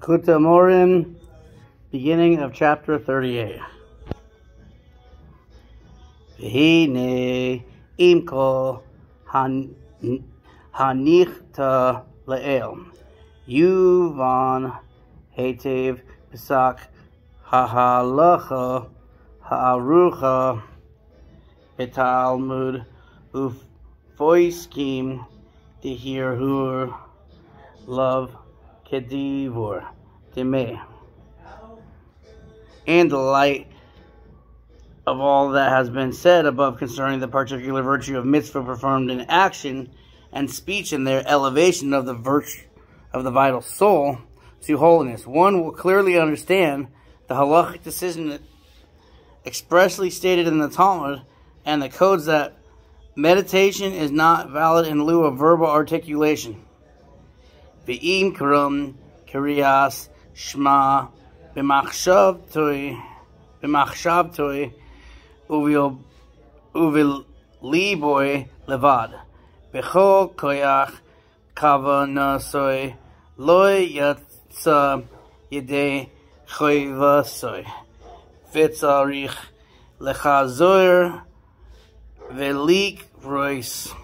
Lakuta Morim, beginning of chapter 38. V'hine imko hanichta le'el yuvan hetev pisak hahalacha ha'arucha betalmud ufoiskim dehirhur love kedivur deme. And the light of all that has been said above concerning the particular virtue of mitzvah performed in action and speech and their elevation of the virtue of the vital soul to holiness, one will clearly understand the halachic decision expressly stated in the Talmud and the codes that meditation is not valid in lieu of verbal articulation. V'im karum kriyas shma b'machshavtoi uvil liboy levad b'chol koyach kavanasoi loy yatsa yedei choyvasoi v'tzarich lechazor velik rois.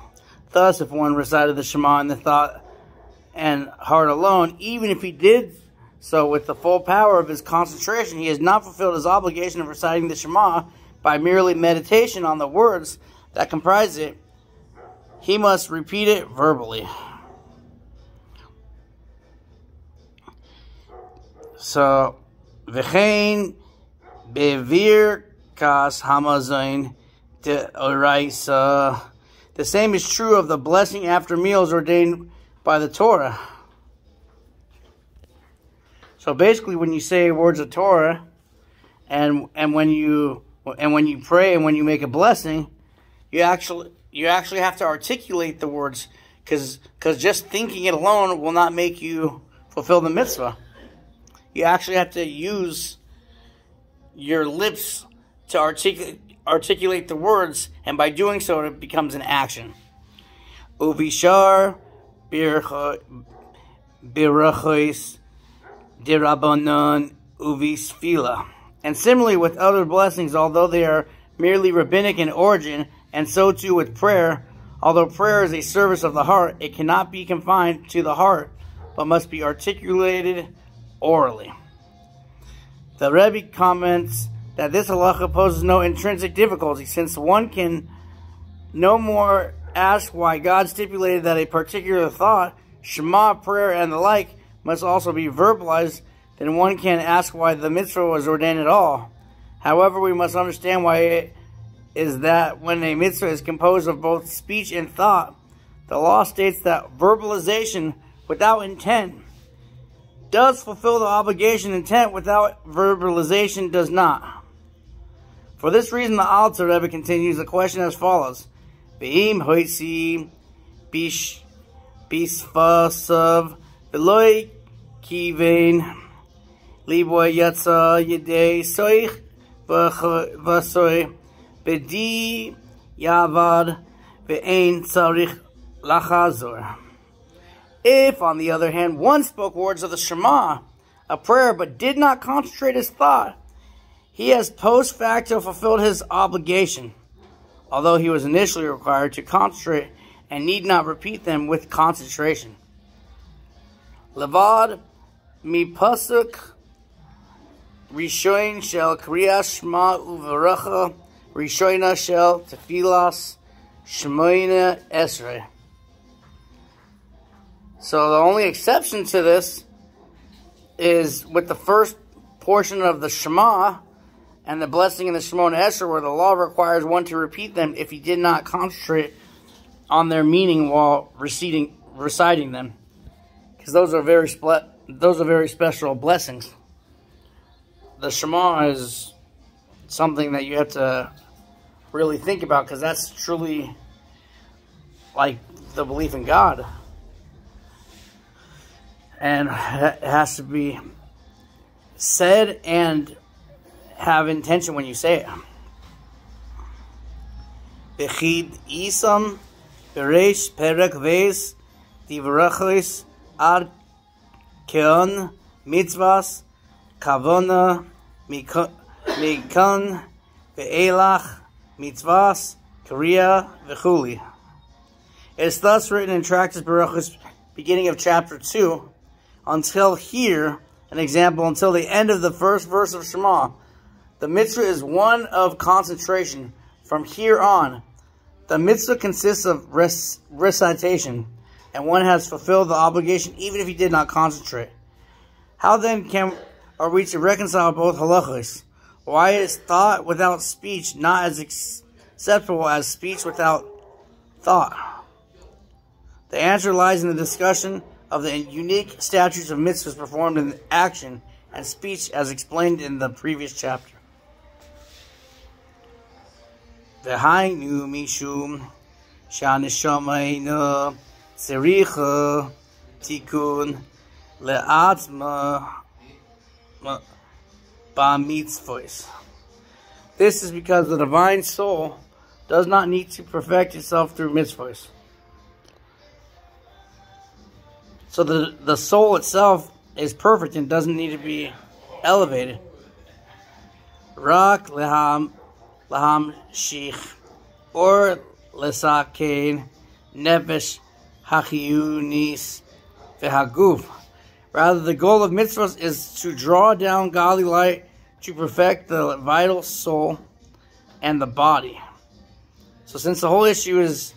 Thus, if one recited the Shema in the thought and heart alone, even if he did so with the full power of his concentration, he has not fulfilled his obligation of reciting the Shema by merely meditation on the words that comprise it. He must repeat it verbally. So, v'chein bevirkas hamazain de oraisa. The same is true of the blessing after meals ordained by the Torah. So basically, when you say words of Torah, and when you pray and when you make a blessing, you actually have to articulate the words, because just thinking it alone will not make you fulfill the mitzvah. You actually have to use your lips to articulate the words, and by doing so, it becomes an action. Uvishar birachos dirabanan uvisfila. And similarly with other blessings, although they are merely rabbinic in origin, and so too with prayer, although prayer is a service of the heart, it cannot be confined to the heart, but must be articulated orally. The Rebbe comments that this halacha poses no intrinsic difficulty, since one can no more ask why God stipulated that a particular thought, Shema, prayer, and the like must also be verbalized than one can ask why the mitzvah was ordained at all. However, we must understand why it is that when a mitzvah is composed of both speech and thought, the law states that verbalization without intent does fulfill the obligation. Intent without verbalization does not. For this reason, the Alter Rebbe continues the question as follows: Ve'im hoitzi bisfasav veloy kivein liboy yatsa yedei soich v'soy bedi yavad ve'ein tzarich lachazor. If, on the other hand, one spoke words of the Shema, a prayer, but did not concentrate his thought, he has post facto fulfilled his obligation, although he was initially required to concentrate and need not repeat them with concentration. Levad mi pasuk rishoin shel kriyas shema uveracha rishoina shel tefilas shemoina esrei. So the only exception to this is with the first portion of the Shema and the blessing in the Shemona Esrei, where the law requires one to repeat them if he did not concentrate on their meaning while reciting them, because those are very special blessings. The Shema is something that you have to really think about, because that's truly like the belief in God. And it has to be said and have intention when you say it. Bechid isam bereish perek veis divrachos ad keon mitzvahs, kavona, mikon, ve'elach, mitzvahs, kriya, v'chuli. It is thus written in Tractus Berachos, beginning of chapter 2, until here, an example, until the end of the first verse of Shema. The mitzvah is one of concentration. From here on, the mitzvah consists of recitation, and one has fulfilled the obligation even if he did not concentrate. How then are we to reconcile both halachos? Why is thought without speech not as acceptable as speech without thought? The answer lies in the discussion of the unique statutes of mitzvahs performed in action and speech as explained in the previous chapter. V'hainu mishum sha'neshama eina tzericha tikun le'atzma ba'mitzvos. This is because the divine soul does not need to perfect itself through mitzvahs. So the soul itself is perfect and doesn't need to be elevated. Rak leham shich or lesakein nefesh hachiyunis v'haguf. Rather, the goal of mitzvahs is to draw down godly light to perfect the vital soul and the body. So since the whole issue is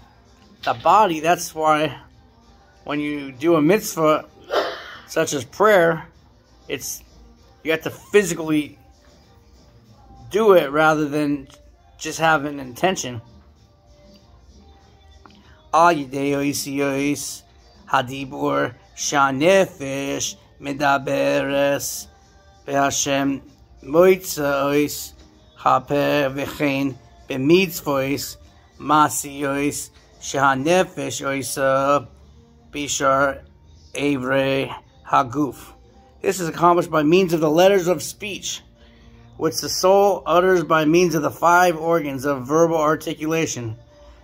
the body, that's why when you do a mitzvah, such as prayer, you have to physically do it rather than just have an intention. Al yidei ois hadibur shanefesh medaberes ve'Hashem moitzois haper v'chein b'mitzvos masiyos shanefesh oisa bishar Evrei Haguf. This is accomplished by means of the letters of speech, which the soul utters by means of the 5 organs of verbal articulation,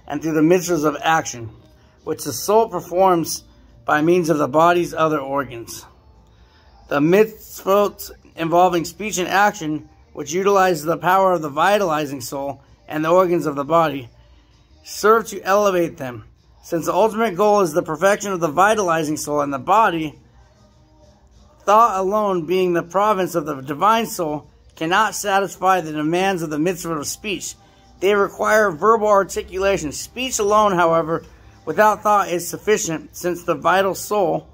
and through the mitzvahs of action, which the soul performs by means of the body's other organs. The mitzvot involving speech and action, which utilizes the power of the vitalizing soul and the organs of the body, serve to elevate them. Since the ultimate goal is the perfection of the vitalizing soul and the body, thought alone, being the province of the divine soul, cannot satisfy the demands of the mitzvah of speech. They require verbal articulation. Speech alone, however, without thought is sufficient, since the vital soul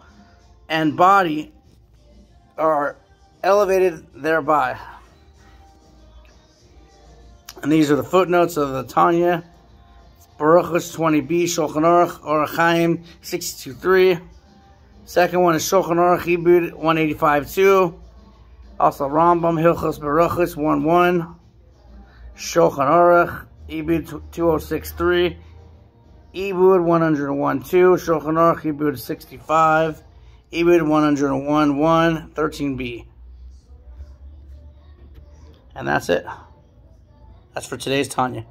and body are elevated thereby. And these are the footnotes of the Tanya. Berachos 20b, Shulchan Aruch, Orach Chaim 62.3. Second one is Shulchan Aruch, Ibud 185.2. Also Rambam, Hilchos Berachos 1.1. Shulchan Aruch, Ibud 206.3. Ibud 101.2. Shulchan Aruch, Ibud 65. Ibud 101.1, 13b. And that's it. That's for today's Tanya.